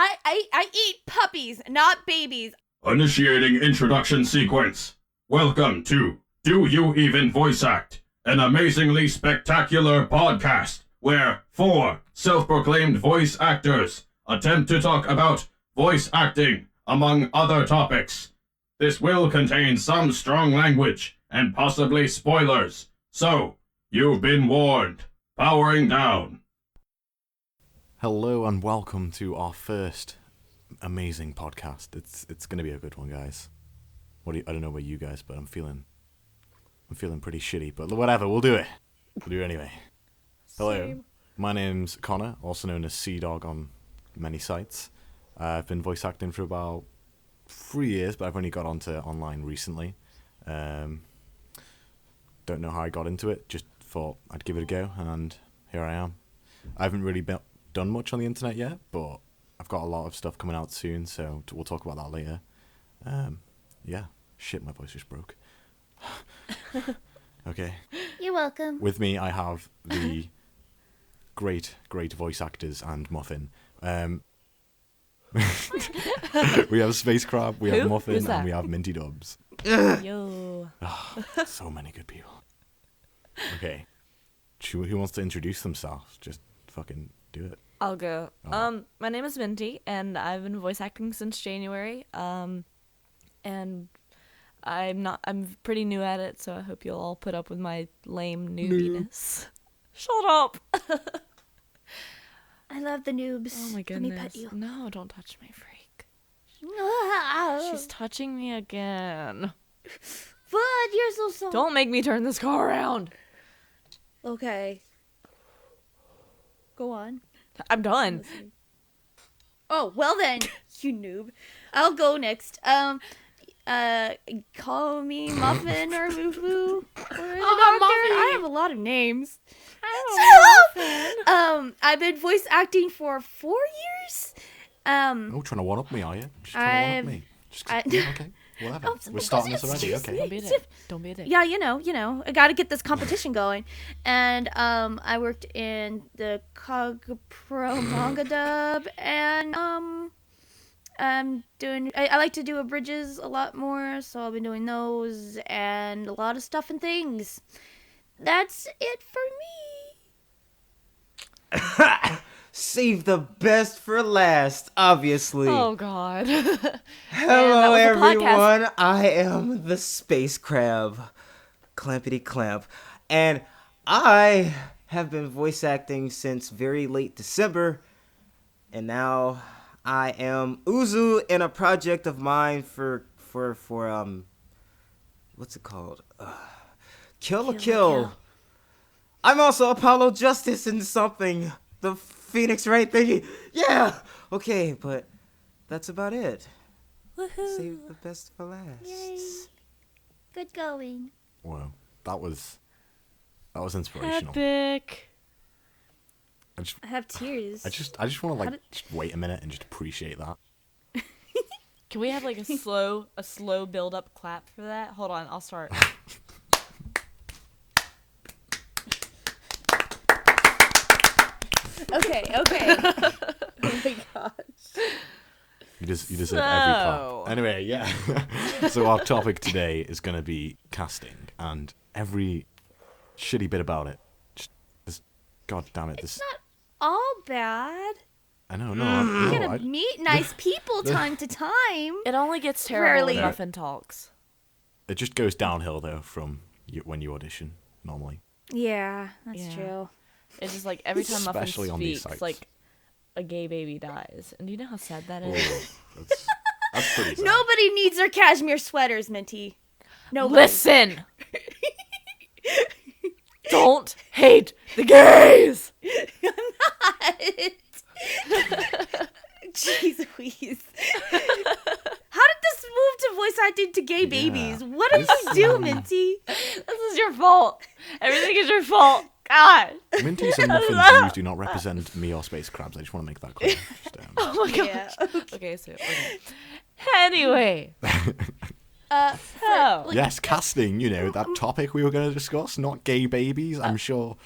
I eat puppies, not babies. Initiating introduction sequence. Welcome to Do You Even Voice Act? An amazingly spectacular podcast where 4 self-proclaimed voice actors attempt to talk about voice acting, among other topics. This will contain some strong language and possibly spoilers, so you've been warned. Powering down. Hello and welcome to our first amazing podcast. It's gonna be a good one, guys. I don't know about you guys, but I'm feeling pretty shitty. But whatever, we'll do it. We'll do it anyway. Hello, Same. My name's Connor, also known as C-Dawg on many sites. I've been voice acting for about 3 years, but I've only got onto online recently. Don't know how I got into it. Just thought I'd give it a go, and here I am. I haven't really done much on the internet yet, but I've got a lot of stuff coming out soon, so we'll talk about that later. Yeah. Shit, my voice just broke. Okay. You're welcome. With me, I have the great voice actors and Muffin. We have SpaceCrab, we have Muffin, and we have Mintys. Yo. Oh, so many good people. Okay. Who wants to introduce themselves? Just fucking do it. I'll go. Oh. My name is Minty, and I've been voice acting since January. And I'm pretty new at it, so I hope you'll all put up with my lame newbiness. Shut up. I love the noobs. Oh my Let goodness. me pet you. No, don't touch my freak. She's touching me again. But you're so soft. Don't make me turn this car around. Okay. Go on. I'm done. Oh, well then, you noob. I'll go next. Call me Muffin or Moo-Foo. I have a lot of names. I've been voice acting for 4 years. Oh, trying to one-up me, are you? Just trying to one-up me. Yeah, okay, whatever. We're starting this already, okay. Don't be a dick. Don't be a dick. Yeah, you know, I gotta get this competition going. And I worked in the Cog Pro manga dub, and I like to do abridges a lot more, so I've been doing those and a lot of stuff and things. That's it for me. Save the best for last, obviously. Oh, God. Hello, that was a podcast. everyone. I am the Space Crab, Clampity Clamp, and I have been voice acting since very late December, and now I am Uzu in a project of mine for what's it called? Kill a Kill. I'm also Apollo Justice in something. The Phoenix Wright thingy. Yeah. Okay, but that's about it. Woohoo. Save the best for last. Yay. Good going. Wow, that was inspirational. Epic. I have tears. I just want to just wait a minute and just appreciate that. Can we have like a slow build up clap for that? Hold on, I'll start. Okay. Oh my gosh. You deserve every clap. Anyway, yeah. So our topic today is going to be casting, and every shitty bit about it. God damn it! It's not all bad. I know, no. You're gonna meet nice people time to time. It only gets terrible when Rarely. Muffin talks. It just goes downhill though from when you audition normally. Yeah, that's true. It's just like every time Muffin Especially on these speaks, sites. like a gay baby dies. And do you know how sad that Oh, is? that's pretty sad. Nobody needs their cashmere sweaters, Minty. Nobody. Listen! Don't hate the gays! I'm not. Jeez Louise. How did this move to voice acting to gay babies? What did you do, Minty? This is your fault. Everything is your fault. God. Mintys and Muffins views do not represent me or SpaceCrabs. I just want to make that clear. Just, Oh my Yeah. gosh. Okay, so anyway. So yes, casting, that topic we were going to discuss, not gay babies. I'm sure,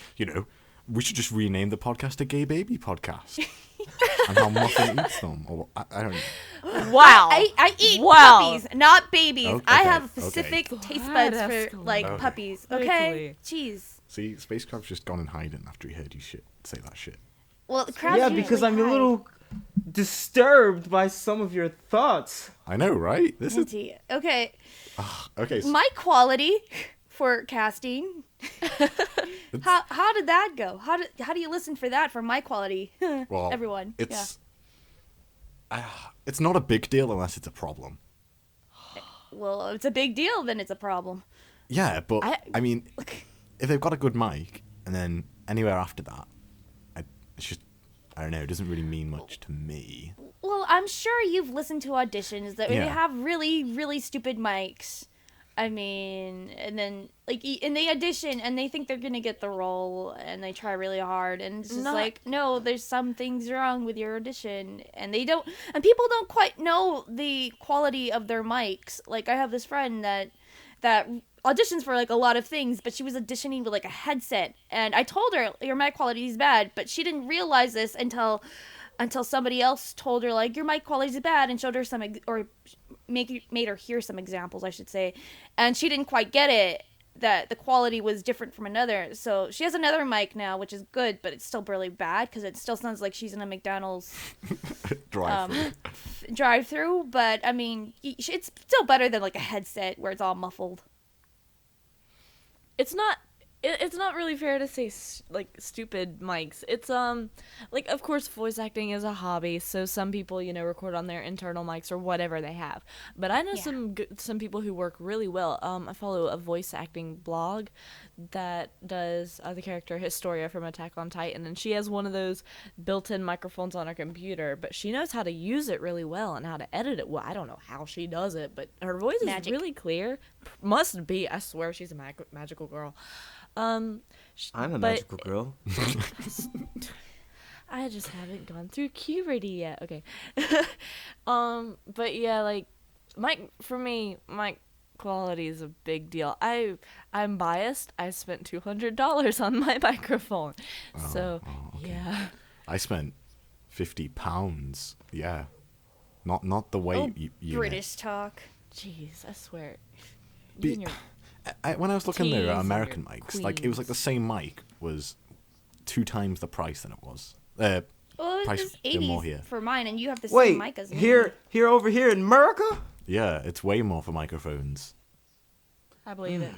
we should just rename the podcast a Gay Baby Podcast. and how Muffin eats them. Or I don't know. Wow. I eat Wow. puppies, not babies. Okay, I have okay. specific taste That buds for escalated like Okay. puppies. Quickly. Okay, jeez. See, SpaceCrabs just gone in hiding after he heard you say that shit. Well, crabs Yeah, because usually I'm a hide. little disturbed by some of your thoughts. I know, right? This is Minty. Okay, okay. So my quality for casting. How did that go? How do you listen for that for my quality? well, Everyone. it's not a big deal unless it's a problem. Well, if it's a big deal, then it's a problem. Yeah, but I- I mean, if they've got a good mic, and then anywhere after that, it's just I don't know. It doesn't really mean much to me. Well, I'm sure you've listened to auditions that they Yeah. have really, really stupid mics. I mean, and then and they audition and they think they're gonna get the role and they try really hard and it's just Not- like, no, there's some things wrong with your audition and people don't quite know the quality of their mics. Like I have this friend that auditions for like a lot of things, but she was auditioning with like a headset and I told her your mic quality is bad, but she didn't realize this until somebody else told her like your mic quality is bad and showed her made her hear some examples, I should say, and she didn't quite get it that the quality was different from another. So she has another mic now, which is good, but it's still really bad because it still sounds like she's in a McDonald's Drive. drive-through. But I mean, it's still better than like a headset where it's all muffled. It's not really fair to say like stupid mics. It's like of course voice acting is a hobby, so some people record on their internal mics or whatever they have. But I know Yeah. some people who work really well. I follow a voice acting blog that does the character Historia from Attack on Titan, and she has one of those built-in microphones on her computer. But she knows how to use it really well and how to edit it well. I don't know how she does it, but her voice Magic. is really clear. Must be. I swear she's a magical girl. I'm a but magical girl. I just haven't gone through puberty yet. Okay. But yeah, like for me, mic quality is a big deal. I'm biased. I spent $200 on my microphone. So, okay. yeah. I spent £50. Yeah, not the way you British talk. Jeez, I swear. Be- You and your when I was looking there Teas at and American your mics, like it was like the same mic was 2 times the price than it was. Well, Price it's they're more 80s here. for mine, and you have the Wait, same mic as me. here over here in America? Yeah, it's way more for microphones. I believe it.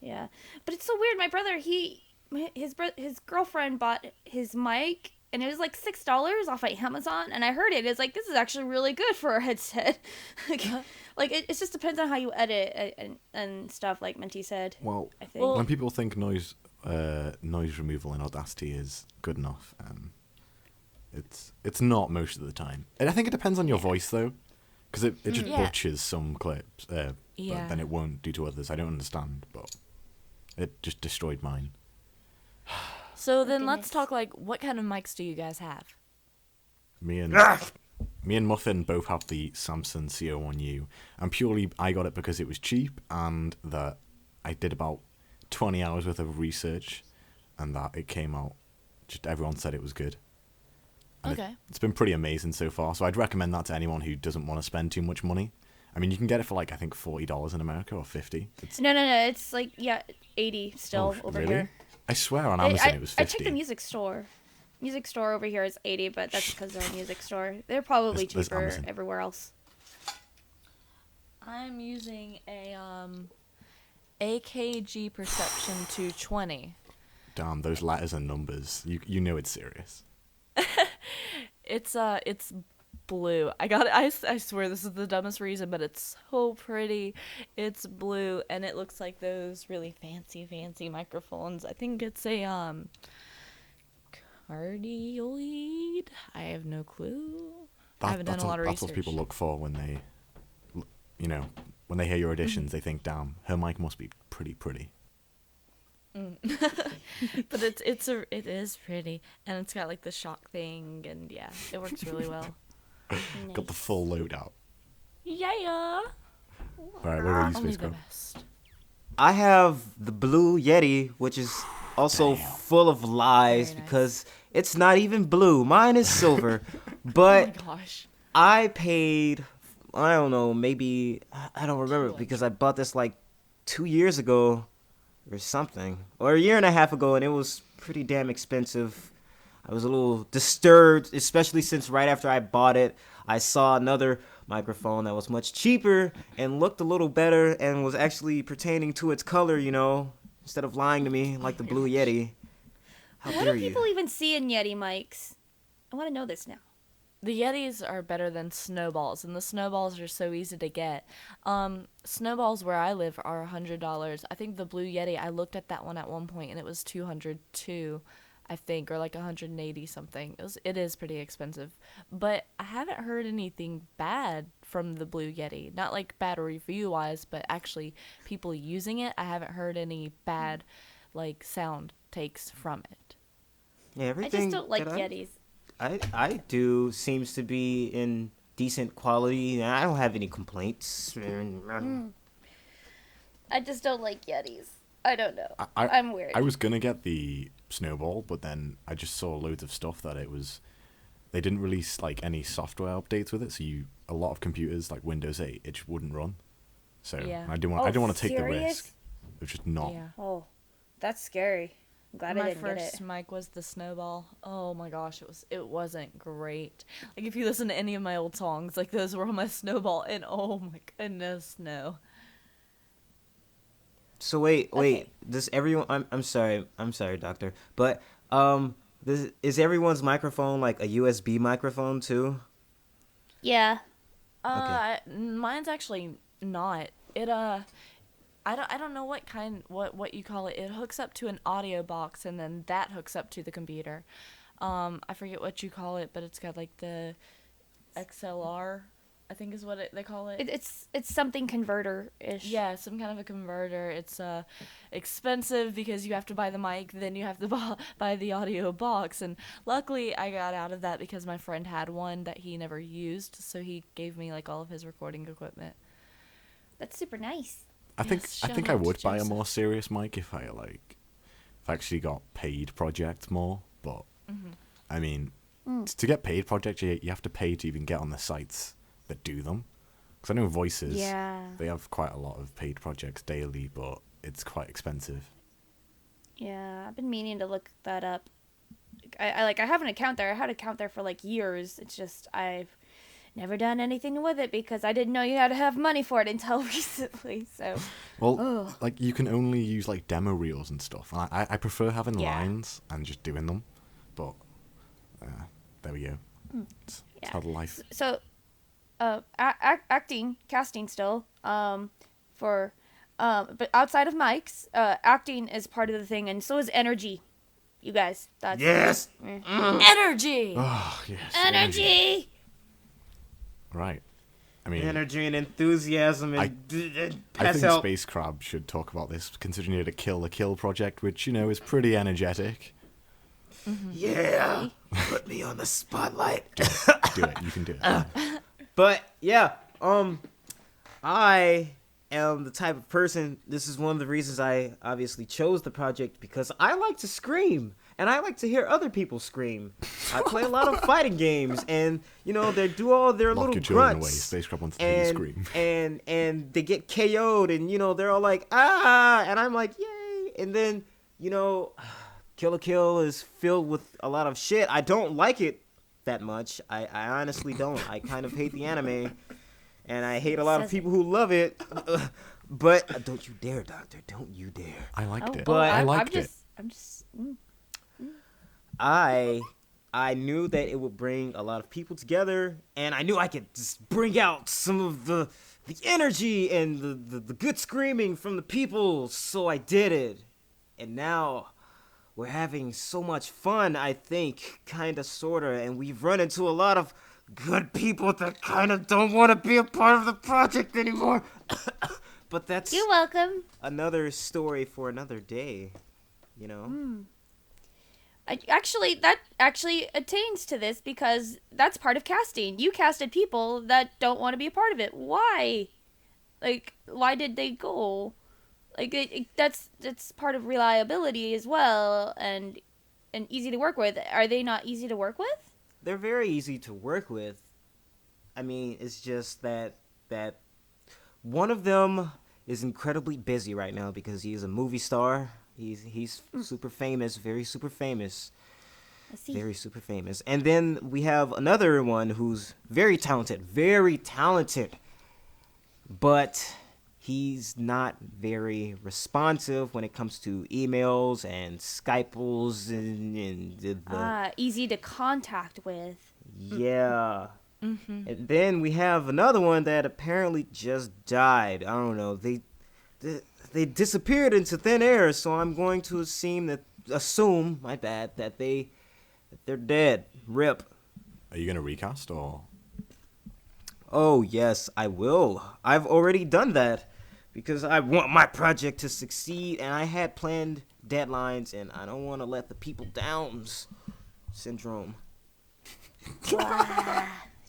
Yeah, but it's so weird. My brother, his girlfriend bought his mic, and it was like $6 off at Amazon. And I heard it. It's like, this is actually really good for a headset. It just depends on how you edit and stuff. Like Minty said. Well, I think. Well- when people think noise removal in Audacity is good enough, it's not most of the time. And I think it depends on your voice though, because it just Yeah. butchers some clips, but Yeah. then it won't do to others. I don't understand, but it just destroyed mine. So then Goodness. let's talk like what kind of mics do you guys have? Me and Muffin both have the Samsung CO1U, and purely I got it because it was cheap and that I did about 20 hours worth of research, and that it came out. Just everyone said it was good. And Okay. It's been pretty amazing so far, so I'd recommend that to anyone who doesn't want to spend too much money. I mean, you can get it for like I think $40 in America or $50. It's, No. It's like 80 still over really? here. I swear on Amazon it was $50. I checked the music store. Music store over here is 80, but that's because they're a music store. They're probably There's cheaper Amazon. everywhere else. I'm using a AKG Perception 220. Damn, those letters and numbers. You know it's serious. It's blue. I swear this is the dumbest reason, but it's so pretty. It's blue and it looks like those really fancy microphones. I think it's a cardioid. I have no clue. I haven't done a lot of That's research. what people look for when they, when they hear your auditions. They think, "Damn, her mic must be pretty." But it is pretty, and it's got like the shock thing, and yeah, it works really well. Got the full load out. Yeah. Right, what are you, Only Space the Crab? best. I have the Blue Yeti, which is also full of lies Very nice. because It's not even blue. Mine is silver. Oh But my gosh. I paid, I don't know, maybe, I don't remember because I bought this like 2 years ago or something, or a year and a half ago, and it was pretty damn expensive. I was a little disturbed, especially since right after I bought it, I saw another microphone that was much cheaper and looked a little better and was actually pertaining to its color, instead of lying to me like the Blue Yeti. How What dare do you? people even see in Yeti mics? I want to know this now. The Yetis are better than snowballs, and the snowballs are so easy to get. Snowballs where I live are $100. I think the Blue Yeti, I looked at that one at one point, and it was $202, I think, or like 180 something. It is pretty expensive, but I haven't heard anything bad from the Blue Yeti. Not like bad review wise, but actually people using it. I haven't heard any bad like sound takes from it. Yeah, I everything just don't like that Yetis. I do seems to be in decent quality. And I don't have any complaints. I just don't like Yetis. I don't know. I, I'm weird. I was gonna get the Snowball, but then I just saw loads of stuff that they didn't release like any software updates with it, so a lot of computers like Windows 8 it just wouldn't run. So Yeah. I didn't want to take the serious? risk of just not. Yeah. Oh, that's scary. I'm glad I My didn't get first it. mic was the Snowball. Oh my gosh, it wasn't great. Like if you listen to any of my old songs, like those were on my Snowball, and oh my goodness, no. So wait. Okay. Does everyone? I'm sorry, doctor. But is everyone's microphone like a USB microphone too? Yeah. Mine's actually not. I don't know what you call it. It hooks up to an audio box, and then that hooks up to the computer. I forget what you call it, but it's got like the XLR, I think is what they call it. It's something converter-ish. Yeah, some kind of a converter. It's expensive because you have to buy the mic, then you have to buy the audio box. And luckily, I got out of that because my friend had one that he never used, so he gave me like all of his recording equipment. That's super nice. I think Yes, I shout think I out to would buy a Joseph. more serious mic if I actually got paid projects more. But I mean, to get paid projects, you have to pay to even get on the sites that do them. Because I know Voices, Yeah. they have quite a lot of paid projects daily, but it's quite expensive. Yeah, I've been meaning to look that up. I have an account there. I had an account there for like years. It's just I've never done anything with it because I didn't know you had to have money for it until recently. So Well, like you can only use like demo reels and stuff. And I prefer having Yeah. lines and just doing them. But there we go. It's Yeah. how the life. so casting still but outside of mics, acting is part of the thing, and so is energy. You guys, that's Yes. Energy! Oh yes. energy. Right. I mean, Energy and enthusiasm and I pass think out. Space Crab should talk about this, considering it a kill project, which is pretty energetic. Yeah. Put me on the spotlight. Do it. You can do it. But yeah, I am the type of person. This is one of the reasons I obviously chose the project because I like to scream and I like to hear other people scream. I play a lot of fighting games, and they do all their Lock little your children away. grunts. Space Crab wants to hear you And, scream. and they get KO'd, and they're all like ah, and I'm like yay, and then Kill la Kill is filled with a lot of shit. I don't like it that much. I honestly don't. I kind of hate the anime, and I hate a lot of Says it. people who love it. But don't you dare, Doctor! Don't you dare! I liked it. But- I liked it. I'm just. I knew that it would bring a lot of people together, and I knew I could just bring out some of the energy and the good screaming from the people, so I did it. And now we're having so much fun, I think, kinda, sorta, and we've run into a lot of good people that kinda don't want to be a part of the project anymore. But that's You're welcome. another story for another day, That actually attains to this because that's part of casting. You casted people that don't want to be a part of it. Why? Like, why did they go? Like, that's part of reliability as well. And and easy to work with. Are they not easy to work with? They're very easy to work with. I mean, it's just that one of them is incredibly busy right now because he's a movie star. He's super famous, very super famous. I see. Very super famous. And then we have another one who's very talented, but he's not very responsive when it comes to emails and Skypes and Easy to contact with. yeah. And then we have another one that apparently just died. I don't know. They disappeared into thin air, so I'm going to assume that they're dead. Rip. Are you going to recast or? Oh, yes, I will. I've already done that because I want my project to succeed and I had planned deadlines and I don't want to let the people down syndrome.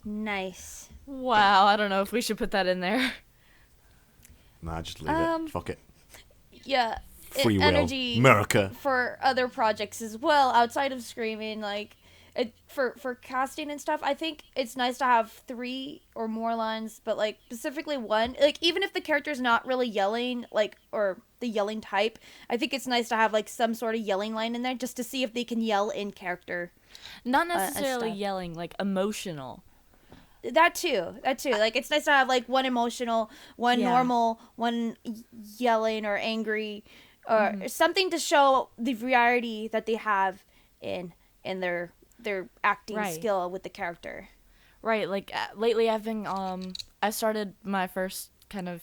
Nice. Wow, I don't know if we should put that in there. Nah, just leave it. Fuck it. Yeah. Free will. Energy America. for other projects as well outside of streaming, like for casting and stuff. I think it's nice to have 3 or more lines, but like specifically one, like even if the character's not really yelling, like, or the yelling type, I think it's nice to have like some sort of yelling line in there just to see if they can yell in character. Not necessarily stuff. yelling, like emotional. That too. Like, it's nice to have like one emotional, one normal, one yelling or angry, or something to show the variety that they have in their acting skill with the character. Right. Like lately, I've been I started my first kind of.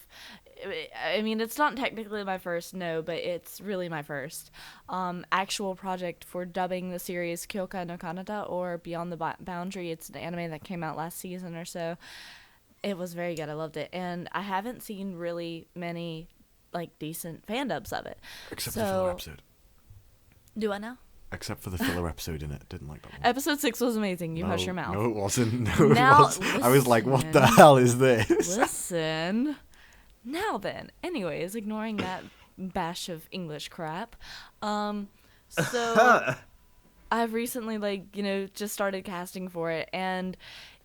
I mean, it's not technically my first, no, but it's really my first actual project for dubbing the series Kyoka no Kanata, or Beyond the Boundary. It's an anime that came out last season or so. It was very good. I loved it. And I haven't seen really many, like, decent fan dubs of it. Except for the filler episode. Do I now? Except for the filler episode in it. Didn't like that one. Episode 6 was amazing. You hush your mouth. No, it wasn't. No, Now, it wasn't. I was like, what the hell is this? Listen. Now then. Anyways, ignoring that bash of English crap. So I've recently, like, you know, just started casting for it, and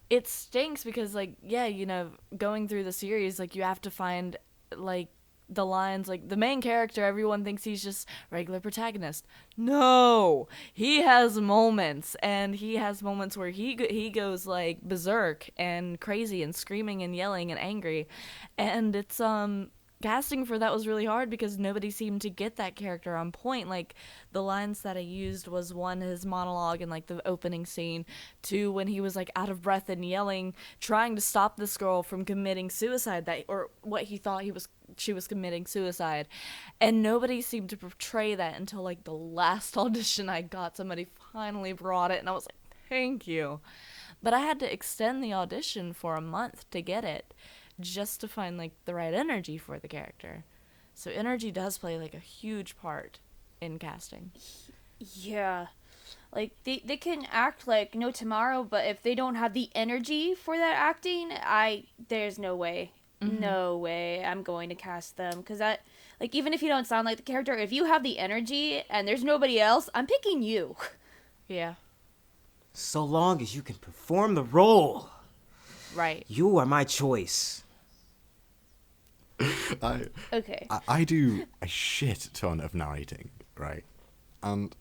it stinks because, like, yeah, you know, going through the series, like, you have to find, like, the lines, like, the main character, everyone thinks he's just regular protagonist. No! He has moments, and he has moments where he goes, like, berserk and crazy and screaming and yelling and angry. And it's, casting for that was really hard because nobody seemed to get that character on point. Like, the lines that I used was, 1, his monologue in, like, the opening scene, 2, when he was, like, out of breath and yelling, trying to stop this girl from committing suicide, or what he thought she was committing suicide. And nobody seemed to portray that until, like, the last audition I got. Somebody finally brought it, and I was like, thank you. But I had to extend the audition for a month to get it, just to find, like, the right energy for the character. So energy does play, like, a huge part in casting. Yeah. Like, they can act like no tomorrow, but if they don't have the energy for that acting, there's no way. No way I'm going to cast them. Because like, even if you don't sound like the character, if you have the energy and there's nobody else, I'm picking you. Yeah. So long as you can perform the role. Right. You are my choice. Okay. I do a shit ton of narrating, right? And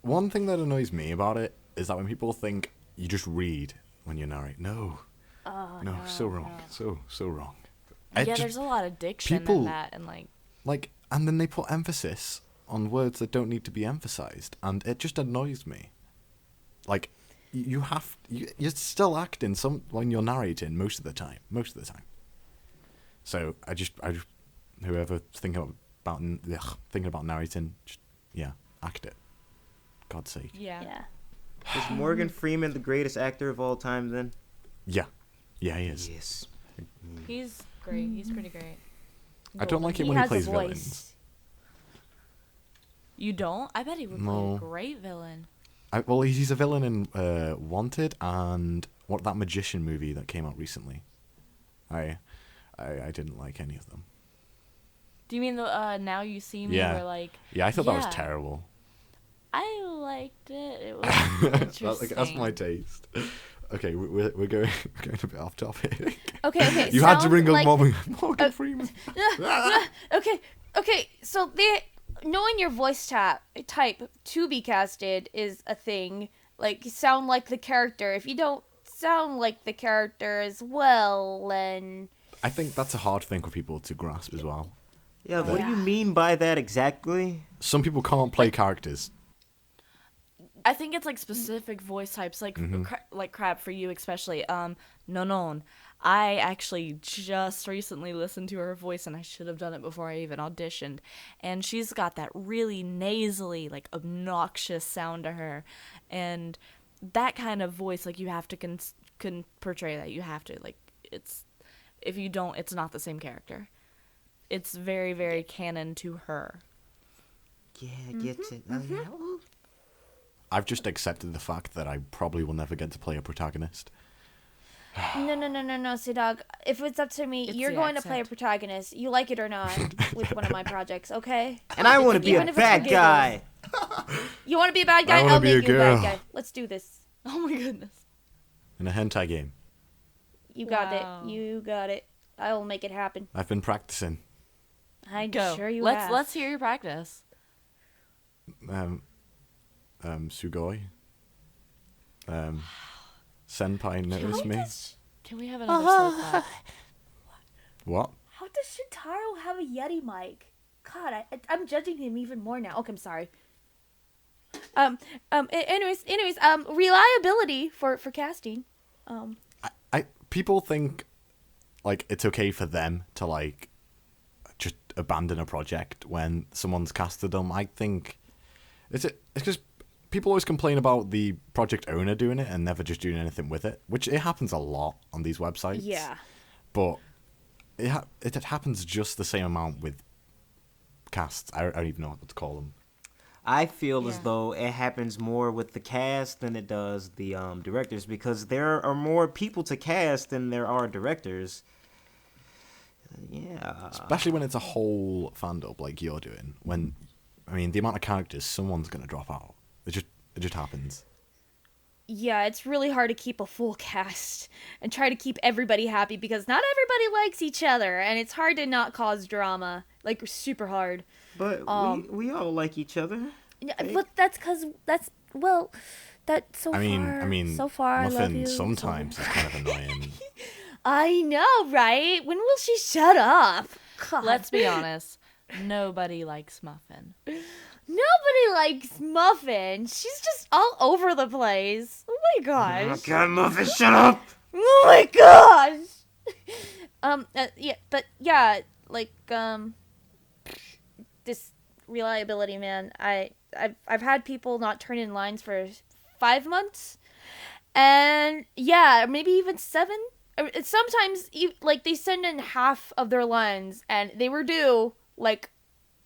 one thing that annoys me about it is that when people think you just read when you narrate. No, so wrong. So wrong. There's a lot of diction in that, and and then they put emphasis on words that don't need to be emphasized, and it just annoys me. Like, you're still acting when you're narrating most of the time. So I just whoever's thinking about narrating, just, act it. God's sake. Yeah. Is Morgan Freeman the greatest actor of all time then? Yeah, he is. Yes. He's great. He's pretty great. I don't like it when he plays villains. You don't? I bet he would play a great villain. Well, he's a villain in Wanted and that magician movie that came out recently. I didn't like any of them. Do you mean the Now You See Me? Yeah. Where, like, I thought that was terrible. I liked it. It was interesting. That's my taste. Okay, we're going a bit off topic. Okay. You had to bring up like, Morgan Freeman. Okay. So knowing your voice type to be casted is a thing. Like, you sound like the character. If you don't sound like the character as well, then I think that's a hard thing for people to grasp as well. Yeah, what do you mean by that exactly? Some people can't play characters. I think it's like specific voice types, like like Crab for you especially. Nonon. I actually just recently listened to her voice, and I should have done it before I even auditioned. And she's got that really nasally, like obnoxious sound to her, and that kind of voice, like you have to can portray that. You have to if you don't, it's not the same character. It's very, very canon to her. Yeah, gets it. I've just accepted the fact that I probably will never get to play a protagonist. No, C-Dawg. If it's up to me, you're going to play a protagonist. You like it or not, with one of my projects, okay? And I want to be a bad guy. You want to be a bad guy? I wanna I'll be make a you a bad girl. guy. Let's do this. Oh my goodness. In a hentai game. You got Wow. it. You got it. I will make it happen. I've been practicing. I'm Go. sure you let's have. let's hear your practice. Sugoi. Senpai noticed me. Can we have another slow clap? What? How does Shintaro have a Yeti mic? God, I'm judging him even more now. Okay, I'm sorry. Anyways, reliability for casting. I people think like it's okay for them to like just abandon a project when someone's casted them. I think it's because people always complain about the project owner doing it and never just doing anything with it, which it happens a lot on these websites. Yeah. But it happens just the same amount with casts. I don't even know what to call them. I feel as though it happens more with the cast than it does the directors, because there are more people to cast than there are directors. Yeah. Especially when it's a whole fandom like you're doing. The amount of characters, someone's gonna drop out. It just happens. Yeah, it's really hard to keep a full cast and try to keep everybody happy because not everybody likes each other, and it's hard to not cause drama. Like, super hard. But we all like each other. Yeah, but that's because so far I love you. Muffin sometimes is kind of annoying. I know, right? When will she shut up? God. Let's be honest. Nobody likes Muffin. Nobody likes Muffin. She's just all over the place. Oh my gosh. Oh God, Muffin, shut up! Oh my gosh. This reliability, man. I've had people not turn in lines for 5 months, and maybe even 7. Sometimes they send in half of their lines, and they were due like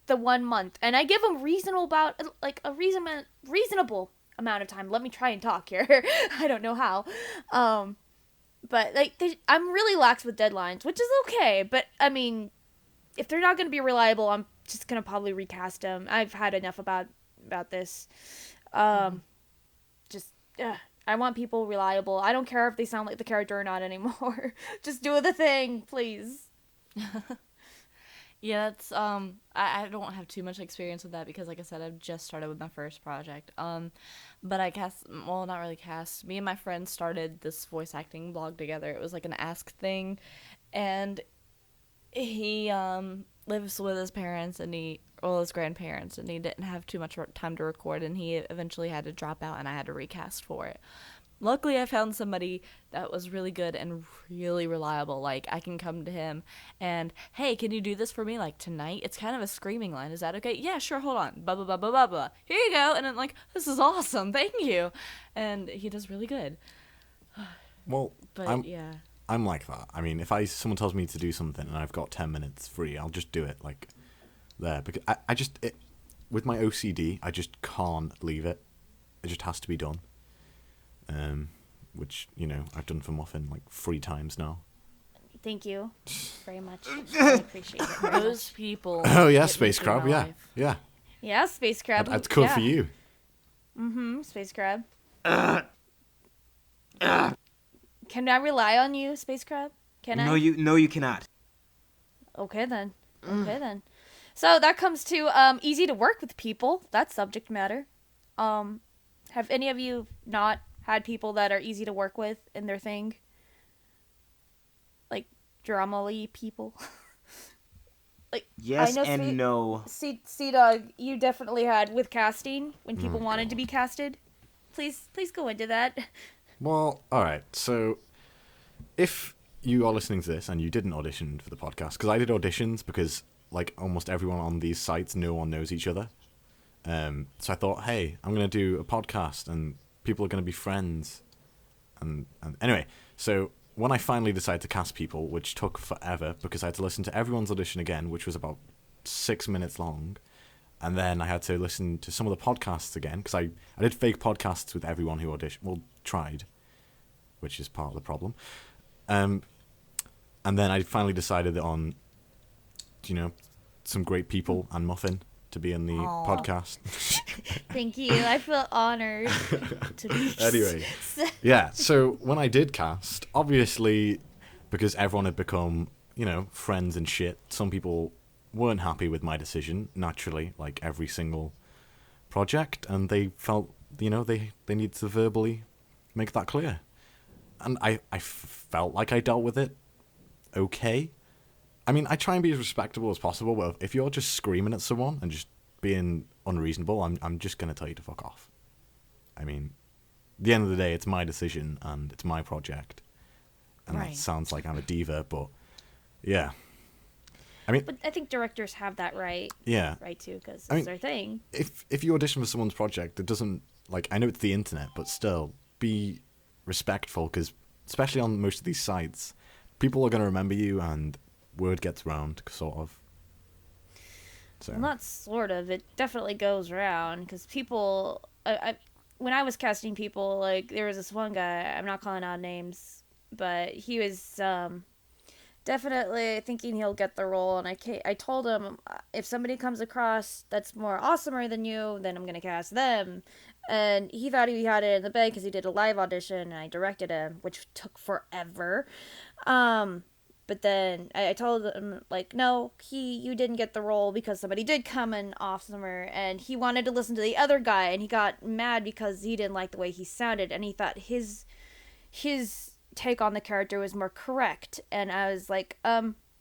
the 1 month, and I give them reasonable amount of time. Let me try and talk here. I don't know how, but I'm really lax with deadlines, which is okay. But I mean, if they're not gonna be reliable, I'm just gonna probably recast them. I've had enough about this. I want people reliable. I don't care if they sound like the character or not anymore. Just do the thing, please. Yeah, that's I don't have too much experience with that because, like I said, I've just started with my first project. But I not really cast. Me and my friend started this voice acting blog together. It was like an ask thing, and he lives with his parents and his grandparents, and he didn't have too much time to record, and he eventually had to drop out, and I had to recast for it. Luckily, I found somebody that was really good and really reliable. Like, I can come to him and, hey, can you do this for me, like, tonight? It's kind of a screaming line. Is that okay? Yeah, sure, hold on. Blah, blah, blah, blah, blah, blah. Here you go. And I'm like, this is awesome. Thank you. And he does really good. Well, But, I'm like that. I mean, if someone tells me to do something and I've got 10 minutes free, I'll just do it, like, there. Because with my OCD, I just can't leave it. It just has to be done. Which, I've done for Muffin like 3 times now. Thank you very much. I appreciate it. Very those much. people. Oh yeah, get me SpaceCrab, through my yeah. life. Yeah. Yeah, SpaceCrab. That's cool for you. Space Crab. Can I rely on you, Space Crab? Can I? No, you cannot. Okay then. So that comes to easy to work with people. That's subject matter. Have any of you not had people that are easy to work with in their thing? Like drama-y people? Like Yes I know and no. C-Dawg, you definitely had with casting when people wanted to be casted. Please go into that. Well, all right. So, if you are listening to this and you didn't audition for the podcast, because I did auditions because like almost everyone on these sites, no one knows each other. So I thought, hey, I'm gonna do a podcast and people are gonna be friends. And anyway, so when I finally decided to cast people, which took forever because I had to listen to everyone's audition again, which was about 6 minutes long. And then I had to listen to some of the podcasts again, because I did fake podcasts with everyone who tried, which is part of the problem. And then I finally decided on, some great people and Muffin to be in the podcast. Thank you. I feel honored to be. Anyway, yeah. So when I did cast, obviously, because everyone had become, friends and shit, some people weren't happy with my decision, naturally, like every single project, and they felt, they needed to verbally make that clear. And I felt like I dealt with it okay. I mean, I try and be as respectable as possible, but if you're just screaming at someone and just being unreasonable, I'm just going to tell you to fuck off. I mean, at the end of the day, it's my decision, and it's my project. And Right. that sounds like I'm a diva, but yeah. I mean, But I think directors have that right. yeah. Right too, because it's I mean, their thing. If you audition for someone's project, it doesn't, I know it's the internet, but still, be respectful, because especially on most of these sites, people are going to remember you, and word gets round, sort of. So. Well, not sort of. It definitely goes around because people. When I was casting people, like there was this one guy. I'm not calling out names, but he was definitely thinking he'll get the role. And I told him if somebody comes across that's more awesomer than you, then I'm gonna cast them. And he thought he had it in the bag because he did a live audition and I directed him, which took forever. But then I told him, like, no, you didn't get the role because somebody did come in awesomer, and he wanted to listen to the other guy, and he got mad because he didn't like the way he sounded, and he thought his take on the character was more correct, and I was like,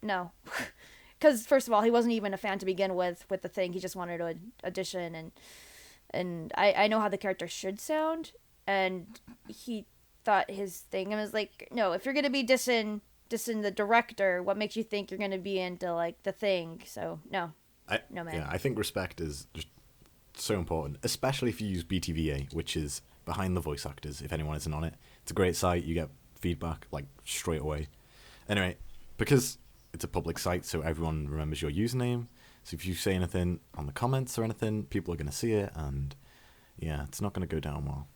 no. Because, first of all, he wasn't even a fan to begin with the thing, he just wanted to audition, and I know how the character should sound, and he thought his thing, and was like, no, if you're going to be dissing the director, what makes you think you're going to be into like the thing? So no man. Yeah, I think respect is just so important, especially if you use BTVA, which is behind the voice actors. If anyone isn't on it, it's a great site. You get feedback like straight away. Anyway, because it's a public site, so everyone remembers your username. So if you say anything on the comments or anything, people are going to see it, and yeah, it's not going to go down well.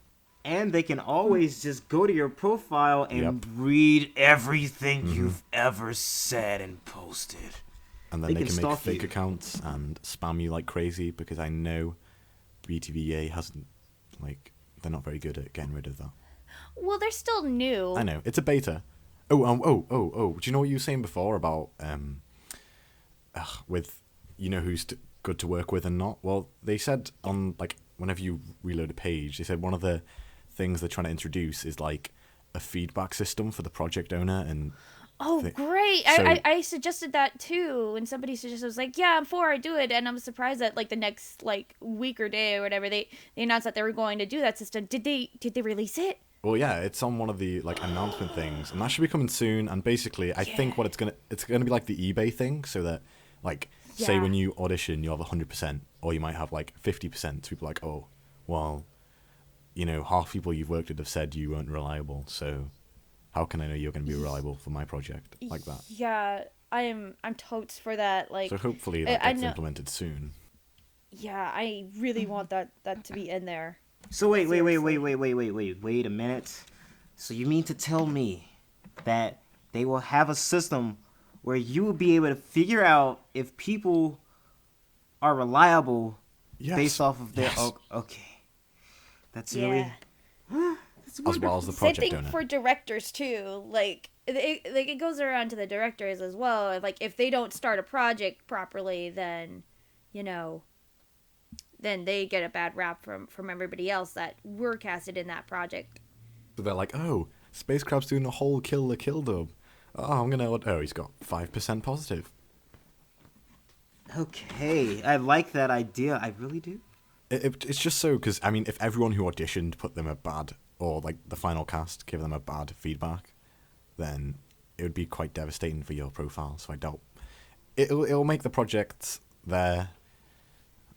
And they can always just go to your profile and Yep. read everything you've ever said and posted. And then they can make stalk fake you. accounts and spam you like crazy, because I know BTVA hasn't, they're not very good at getting rid of that. Well, they're still new. I know, it's a beta. Do you know what you were saying before about with who's good to work with and not? Well, they said on whenever you reload a page, they said one of the things they're trying to introduce is like a feedback system for the project owner. And Great. So- I suggested that too, and somebody suggested, I was like, yeah, I'm for it, do it. And I'm surprised that the next week or day or whatever they announced that they were going to do that system. Did they release it? Well, yeah, it's on one of the announcement things, and that should be coming soon. And basically, I think what it's gonna be like the eBay thing, so that say when you audition, you have 100%, or you might have 50%. So people are like, oh, well, half people you've worked with have said you weren't reliable, so how can I know you're going to be reliable for my project? Like that. Yeah, I'm totes for that. So hopefully that gets implemented soon. Yeah, I really want that to be in there. So wait Seriously. a minute. So you mean to tell me that they will have a system where you will be able to figure out if people are reliable Yes. based off of their... Yes. Okay. That's Yeah. really as well as the Same project thing owner. for directors too. Like it goes around to the directors as well. Like if they don't start a project properly, then, you know, then they get a bad rap from everybody else that were casted in that project. So they're like, oh, SpaceCrabs doing the whole kill the kill dub. Oh, I'm gonna. Oh, he's got 5% positive. Okay, I like that idea. I really do. It's just so because I mean, if everyone who auditioned put them a bad, or like the final cast gave them a bad feedback, then it would be quite devastating for your profile. So I doubt it'll make the project there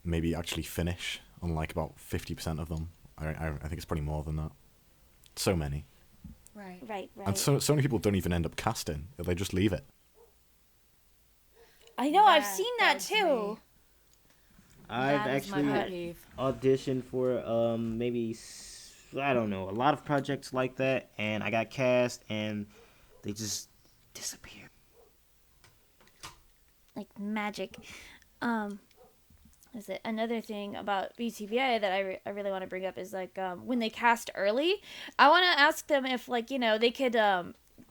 maybe actually finish on like about 50% of them. I think it's probably more than that. So many. Right. Right. And so many people don't even end up casting. They just leave it. I know. I've That seen that bugs too. me. I've That is my actually pet peeve. auditioned for maybe I don't know, a lot of projects like that, and I got cast and they just disappeared. Like magic. Is it another thing about BTVA that I really want to bring up is like when they cast early, I want to ask them if, like, you know, they could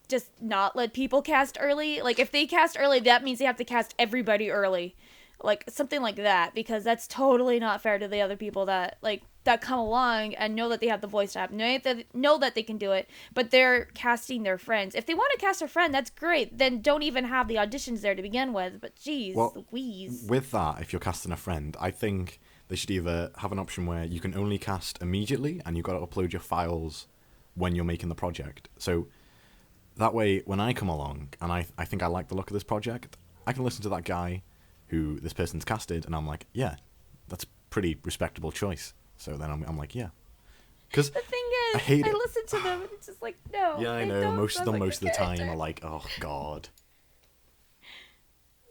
just not let people cast early. Like if they cast early, that means they have to cast everybody early, like something like that, because that's totally not fair to the other people that that come along and know that they have the voice to have, know that they can do it, but they're casting their friends. If they want to cast a friend, that's great. Then don't even have the auditions there to begin with. But geez, Louise. With that, if you're casting a friend, I think they should either have an option where you can only cast immediately and you've got to upload your files when you're making the project. So that way, when I come along and I think I like the look of this project, I can listen to that guy who this person's casted and I'm like, yeah, that's a pretty respectable choice. So then I'm like, yeah. Because The thing is, I hate it. listen to them and it's just like, no. Yeah, I they know. don't Most of them, sound like most of the a time, character. are like, oh god.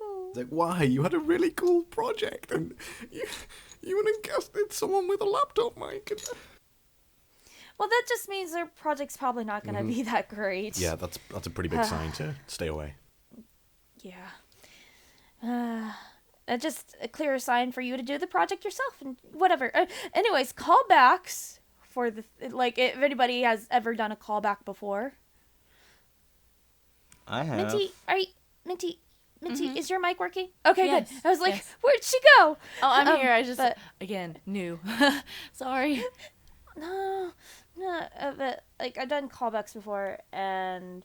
Oh. It's like, why? You had a really cool project, and you went and casted someone with a laptop mic. And... Well, that just means their project's probably not going to be that great. Yeah, that's a pretty big sign to stay away. Yeah. That's just a clear sign for you to do the project yourself and whatever. Anyways, callbacks for the like if anybody has ever done a callback before. I have. Minty, is your mic working? Okay, Yes, good. I was like, yes. where'd she go? Oh, I'm here. I just but- again new. Sorry. No, but like I've done callbacks before, and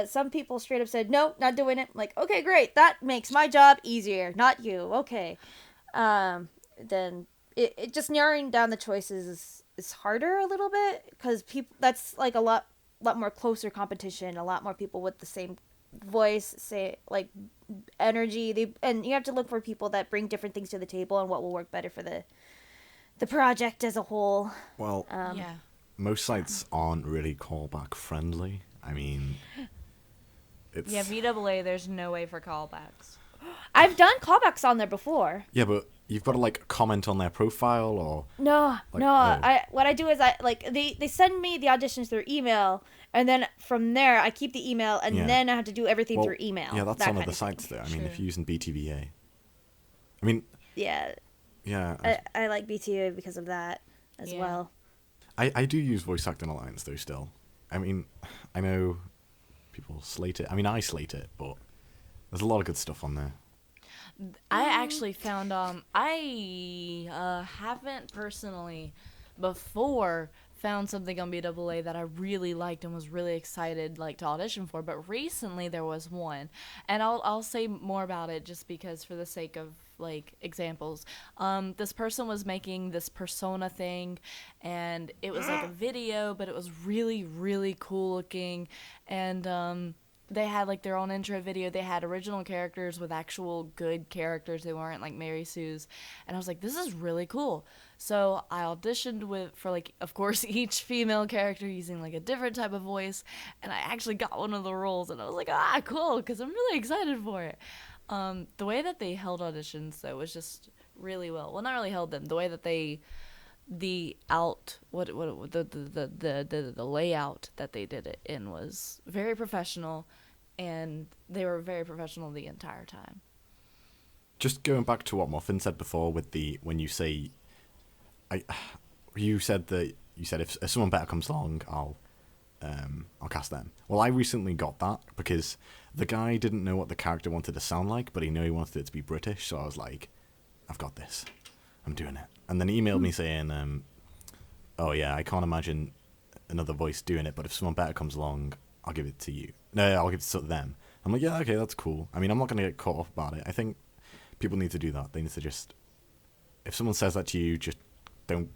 some people straight up said, no, not doing it. I'm like, okay, great. That makes my job easier, not you. Okay. Then it just narrowing down the choices is harder a little bit because people, that's like a lot more closer competition, a lot more people with the same voice, say like energy. And you have to look for people that bring different things to the table and what will work better for the project as a whole. Well, Yeah. most sites aren't really callback friendly. I mean, it's... Yeah, BAA, there's no way for callbacks. I've done callbacks on there before. Yeah, but you've got to, like, comment on their profile or... No. oh. What I do is they send me the auditions through email, and then from there I keep the email, and Yeah. then I have to do everything Well, through email. Yeah, that's that on kind other of thing. sites, though. I mean, if True. you're using BTVA... I mean, Yeah, yeah... I like BTA because of that as Yeah. well. I do use Voice Acting Alliance, though, still. I mean, I know people slate it. I mean, I slate it, but there's a lot of good stuff on there. I actually found I haven't personally before found something on BAA that I really liked and was really excited like to audition for, but recently there was one, and I'll say more about it just because for the sake of like examples. This person was making this persona thing, and it was like a video, but it was really, really cool looking, and they had like their own intro video. They had original characters with actual good characters. They weren't like Mary Sue's. And I was like, this is really cool. So I auditioned for like, of course, each female character using like a different type of voice. And I actually got one of the roles. And I was like, cool, because I'm really excited for it. The way that they held auditions, though, was just really well. Well, not really held them. The way that the layout that they did it in was very professional, and they were very professional the entire time. Just going back to what Muffin said before with the when you say you said if someone better comes along, I'll cast them. Well, I recently got that because the guy didn't know what the character wanted to sound like, but he knew he wanted it to be British. So I was like, I've got this. I'm doing it. And then he emailed me saying, oh yeah, I can't imagine another voice doing it, but if someone better comes along, I'll give it to you. No, I'll give it to them. I'm like, yeah, okay, that's cool. I mean, I'm not going to get caught up about it. I think people need to do that. They need to just, if someone says that to you, just don't.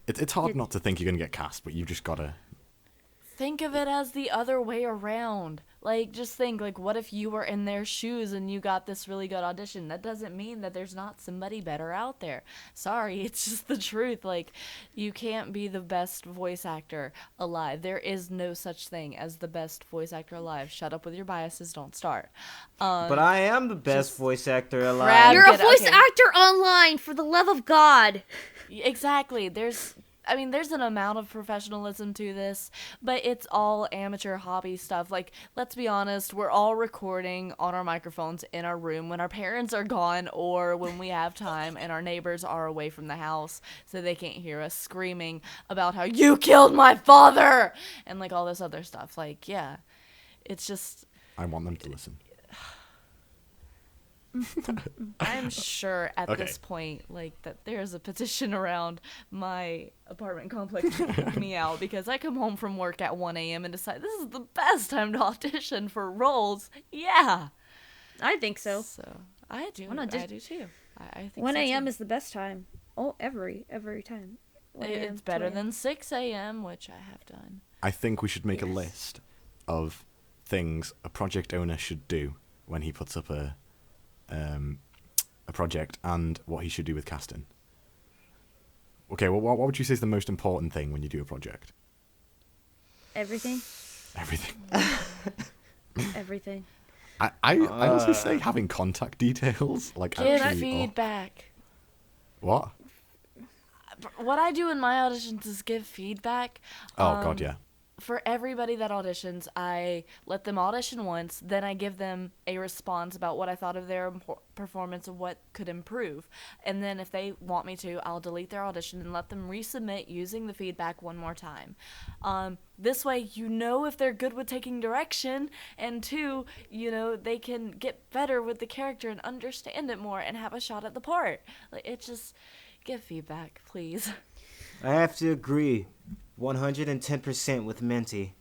It's hard not to think you're going to get cast, but you've just got to. Think of it as the other way around. Like, just think, like, what if you were in their shoes and you got this really good audition? That doesn't mean that there's not somebody better out there. Sorry, it's just the truth. Like, you can't be the best voice actor alive. There is no such thing as the best voice actor alive. Shut up with your biases. Don't start. But I am the best voice actor alive. grab- You're a Good, voice okay. actor online, for the love of God. Exactly. There's an amount of professionalism to this, but it's all amateur hobby stuff. Like, let's be honest, we're all recording on our microphones in our room when our parents are gone or when we have time and our neighbors are away from the house so they can't hear us screaming about how you killed my father and like all this other stuff. Like, yeah, it's just, I want them to listen. I'm sure at Okay. this point, like, that there's a petition around my apartment complex to kick me out because I come home from work at 1 a.m. and decide this is the best time to audition for roles. Yeah. I think so. So I do. Why not I just- do too. I think 1 so a.m. too. is the best time. Oh, every time. 1 a.m., It's better 2 than 6 a.m., which I have done. I think we should make a Yes. list of things a project owner should do when he puts up a project and what he should do with casting. Okay, well, what would you say is the most important thing when you do a project? Everything. Everything. Everything. I also say having contact details. Like, Give actually, feedback. what? What I do in my auditions is give feedback. Oh, God, yeah. For everybody that auditions, I let them audition once, then I give them a response about what I thought of their performance and what could improve. And then if they want me to, I'll delete their audition and let them resubmit using the feedback one more time. This way, you know if they're good with taking direction, and two, you know, they can get better with the character and understand it more and have a shot at the part. Like, it just, give feedback, please. I have to agree 110% with Minty.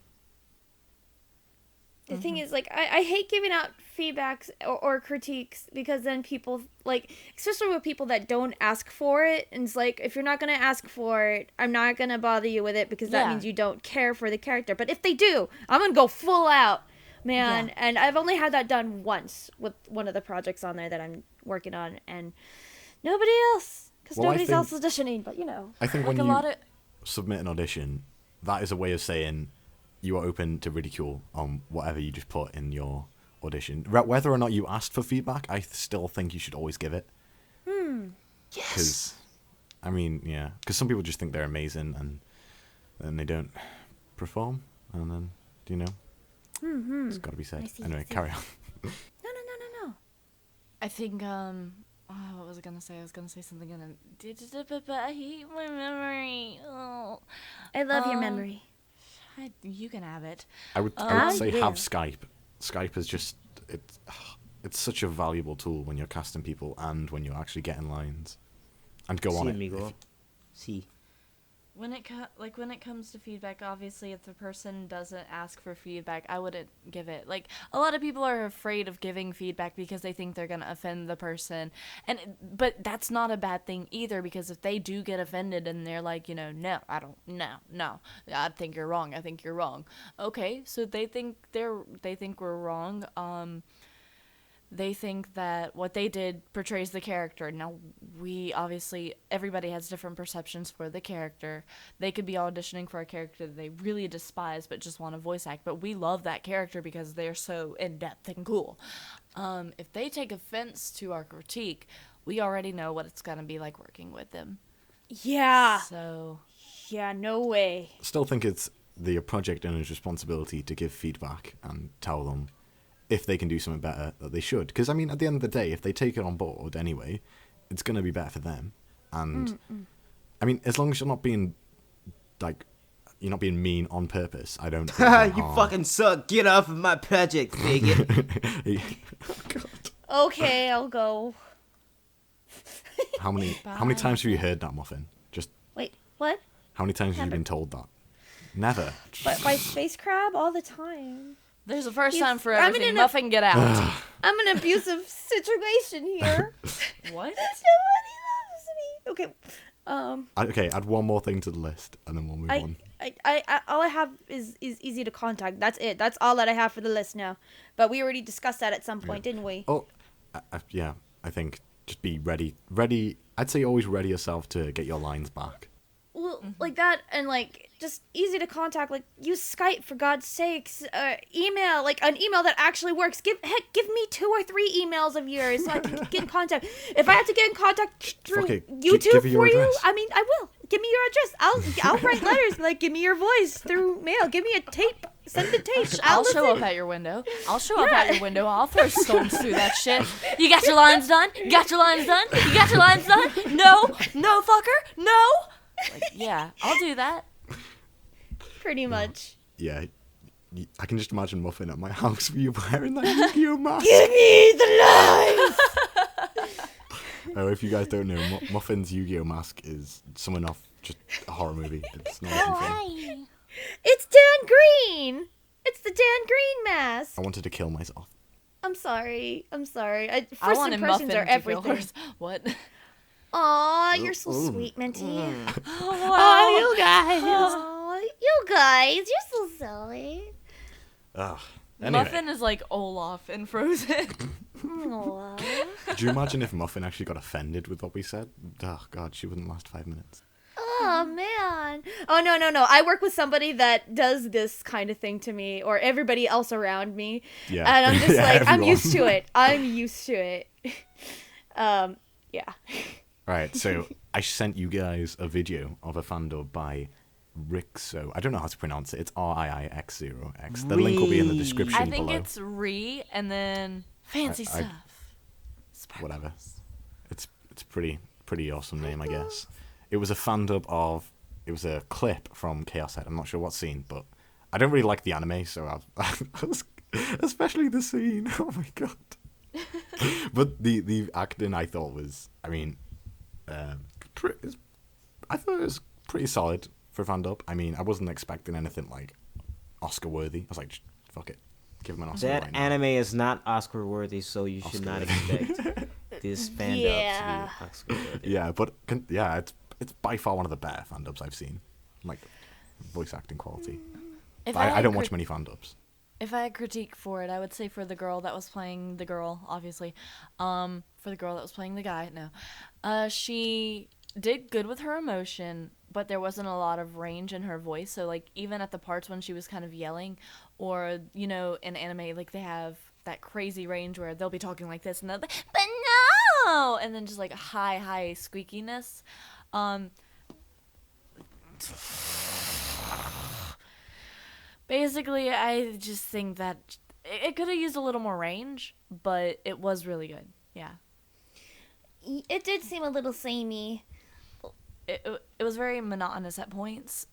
The thing is, like, I hate giving out feedbacks or critiques because then people, like, especially with people that don't ask for it, and it's like, if you're not going to ask for it, I'm not going to bother you with it because that Yeah. means you don't care for the character. But if they do, I'm going to go full out, man. Yeah. And I've only had that done once with one of the projects on there that I'm working on, and nobody else, because Well, I nobody's think- else is auditioning, but, you know. I think Like when a you lot of... submit an audition, that is a way of saying you are open to ridicule on whatever you just put in your audition. Whether or not you asked for feedback, I still think you should always give it. Because, I mean, yeah. Because some people just think they're amazing and then they don't perform. And then, you know, it's got to be said. I see, Anyway, I see. carry on. No. I think, what was I gonna say? I was gonna say something and I hate my memory. Oh. I love your memory. You can have it. I would Ah, say yeah. have Skype. Skype is just, it's such a valuable tool when you're casting people and when you're actually getting lines. And go on Sí, it. amigo. Sí. When it comes to feedback, obviously, if the person doesn't ask for feedback, I wouldn't give it. Like, a lot of people are afraid of giving feedback because they think they're gonna offend the person, but that's not a bad thing either, because if they do get offended and they're like, you know, no, I don't, no, I think you're wrong. I think you're wrong. Okay, so they think we're wrong. They think that what they did portrays the character. Now, everybody has different perceptions for the character. They could be auditioning for a character that they really despise but just want to voice act, but we love that character because they're so in-depth and cool. If they take offense to our critique, we already know what it's going to be like working with them. Yeah. So, Yeah, no way. Still think it's the project owner's responsibility to give feedback and tell them if they can do something better that they should. Because, I mean, at the end of the day, if they take it on board anyway, it's going to be better for them. And I mean, as long as you're not being like you're not being mean on purpose, I don't. You fucking suck. Get off of my project, faggot. Okay, I'll go. How many times have you heard that, Muffin? Just Wait, what? how many times have you been told that? Never. But by Space Crab all the time. There's a first He's- time for I'm everything. in Muffin, get out. I'm in an abusive situation here. What? Nobody loves me. Okay. Okay, add one more thing to the list, and then we'll move on. I all I have is easy to contact. That's it. That's all that I have for the list now. But we already discussed that at some point, didn't we? Oh, yeah. I think just be ready. Ready. I'd say always ready yourself to get your lines back. Well, like that, and like just easy to contact. Like use Skype for God's sakes. Email, like an email that actually works. Give me 2 or 3 emails of yours so I can get in contact. If I have to get in contact through Okay, YouTube give me your for you, address. I mean, I will. Give me your address. I'll write letters. Like give me your voice through mail. Give me a tape. Send the tape. I'll show up at your window. I'll show up at your window. I'll throw stones through that shit. You got your lines done? You got your lines done? You got your lines done? No, fucker, no. Like, yeah, I'll do that. Pretty much. Yeah. I can just imagine Muffin at my house with you wearing that Yu-Gi-Oh mask. Give me the lines. Oh, if you guys don't know, Muffin's Yu-Gi-Oh mask is someone off just a horror movie. It's not even fun. It's Dan Green. It's the Dan Green mask. I wanted to kill myself. I'm sorry. I First wanted impressions Muffin are to kill everything. hers. What? Aw, you're so sweet, Minty. Oh, you guys. Aw, you guys, you're so silly. Ugh. Anyway, Muffin is like Olaf in Frozen. Aw. could you imagine if Muffin actually got offended with what we said? Oh, God, she wouldn't last 5 minutes. Oh, man. Oh, no. I work with somebody that does this kind of thing to me or everybody else around me. Yeah. And I'm just Yeah, like, I'm everyone. used to it. I'm used to it. Yeah. Right, so I sent you guys a video of a fan dub by Riix0xs. I don't know how to pronounce it. It's Riix0x. The link will be in the description I think below. it's Re and then fancy I- stuff. Whatever. It's pretty awesome name, I guess. It was a fan dub of. It was a clip from Chaos Head. I'm not sure what scene, but I don't really like the anime, so I was, especially the scene. Oh my god. But the acting I thought was, I mean, I thought it was pretty solid for a fan dub. I mean, I wasn't expecting anything like Oscar worthy. I was like, fuck it, give him an Oscar. That right now. anime is not Oscar worthy, so you should not Oscar-worthy. expect this fan dub Yeah. to be Oscar worthy. Yeah, but it's by far one of the better fan dubs I've seen, like voice acting quality. If I had don't watch many fan dubs. If I had critique for it, I would say for the girl that was playing the girl, obviously. For the girl that was playing the guy, no. She did good with her emotion, but there wasn't a lot of range in her voice. So, like, even at the parts when she was kind of yelling, or, you know, in anime, like, they have that crazy range where they'll be talking like this, and they'll be, but no! And then just, like, high squeakiness. Basically, I just think that it could have used a little more range, but it was really good. Yeah. It did seem a little samey. It was very monotonous at points.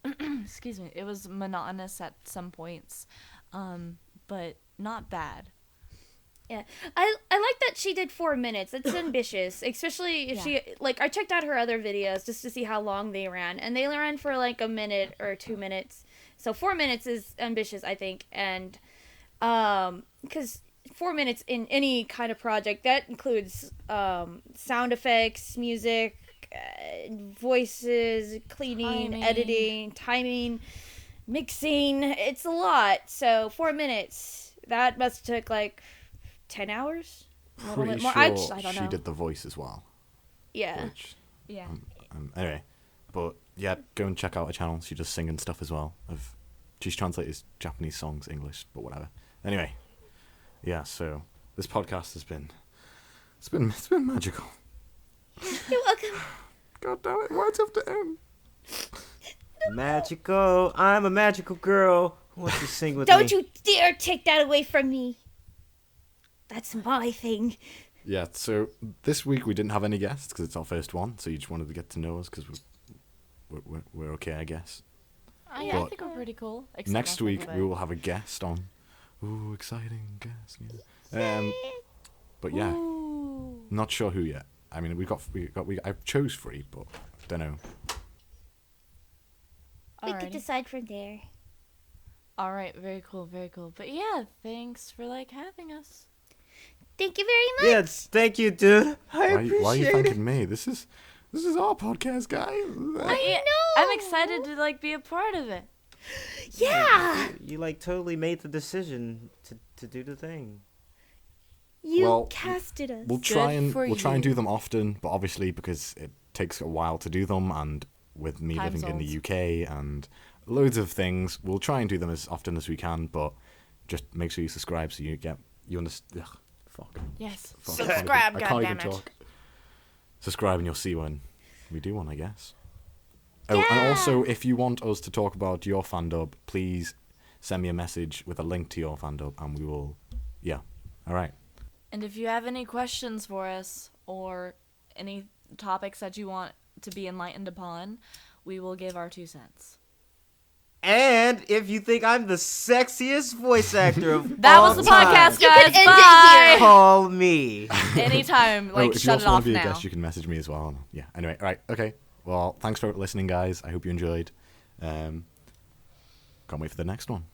Excuse me. It was monotonous at some points, but not bad. Yeah, I like that she did 4 minutes. That's ambitious, especially if she like. I checked out her other videos just to see how long they ran, and they ran for like a minute or 2 minutes. So 4 minutes is ambitious, I think, and because 4 minutes in any kind of project that includes sound effects, music, voices, cleaning, Timing. editing, timing, mixing. It's a lot. So 4 minutes. That must have took like 10 hours? A little Pretty bit more. sure I don't she know. did the voice as well. Yeah. Which, Yeah. anyway, but yeah, go and check out her channel. She does singing stuff as well. She's translated Japanese songs English, but whatever. Anyway, yeah. So this podcast has been it's been magical. You're welcome. God damn it! Why'd it have to end? Magical, I'm a magical girl. Who wants to sing with me? Don't you dare take that away from me. That's my thing. Yeah. So this week we didn't have any guests because it's our first one. So you just wanted to get to know us because we're okay, I guess. Yeah, I But think we're pretty cool. except Next not week everybody. we will have a guest on. Ooh, exciting guest. Yeah. But yeah, Ooh. not sure who yet. I mean, I chose 3, but don't know. We could Alrighty. decide from there. All right, very cool, very cool. But yeah, thanks for having us. Thank you very much. Yes, thank you, dude. I appreciate Why are you it. thanking me? This is our podcast, guys. I know. I'm excited to be a part of it. Yeah. You totally made the decision to do the thing. You Well, casted us. We'll try and for do you. them often, but obviously because it takes a while to do them, and with me Time living in the zones. UK and loads of things, we'll try and do them as often as we can. But just make sure you subscribe so you understand. Fuck. Yes. Fuck. Subscribe, I can't even goddammit. talk. Subscribe and you'll see when we do one, I guess. Oh, and also, if you want us to talk about your fandub, please send me a message with a link to your fandub, and we will. Yeah. All right. And if you have any questions for us or any topics that you want to be enlightened upon, we will give our 2 cents. And if you think I'm the sexiest voice actor of That all was the time, podcast, You guys. could end it Bye. here. call me. Anytime, Oh, if you shut it also want off to be a now. guest, you can message me as well. Yeah. Anyway, all right. Okay. Well, thanks for listening, guys. I hope you enjoyed. Can't wait for the next one.